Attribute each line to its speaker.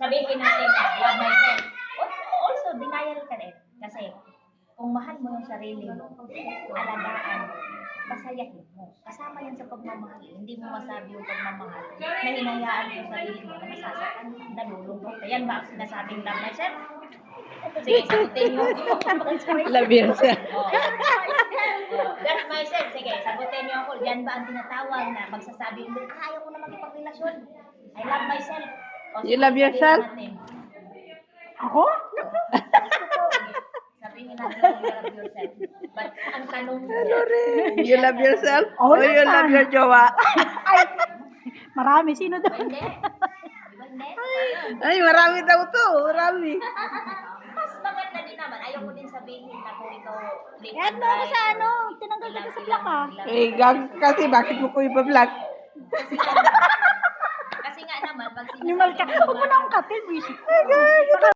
Speaker 1: sabihin natin na love myself. Also, denial ka rin. Kasi, kung mahal mo yung sarili mo, alagaan mo, pasayahin mo. Kasama yan sa pagmamahal. Hindi mo masabi yung pagmamahal na hinayaan mo yung sarili mo na masasaktan, nalulungkot. Ayan ba ang sinasabing love myself? Sige, sagutin mo.
Speaker 2: Love yourself.
Speaker 1: Love myself. Sige, sagutin niyo ako. Yan ba ang tinatawag na magsasabi mo, ayaw ko na makipagrelasyon. I love myself. O,
Speaker 2: You love yourself?
Speaker 1: sabihin natin.
Speaker 3: Ako?
Speaker 1: Sabihin natin kung you love yourself. But ang tanong mo,
Speaker 2: You love yourself?
Speaker 3: Oh,
Speaker 2: Or you love
Speaker 3: naman.
Speaker 2: your jowa?
Speaker 3: Ay, marami. Sino
Speaker 1: ba
Speaker 3: daw?
Speaker 1: hindi? Di ba hindi? Ayun.
Speaker 2: Ay, marami daw to. Marami.
Speaker 1: Mas maganda din naman. Ayaw ko din sabihin na kung ikaw late
Speaker 3: Yan mo ako sa ano. Tinanggal kita sa plaka.
Speaker 2: Eh, kasi bakit mo ko ipa-vlog?
Speaker 1: Kasi nga naman, pag
Speaker 3: Animal ka. Huwag mo na akong katil. Wisit ko.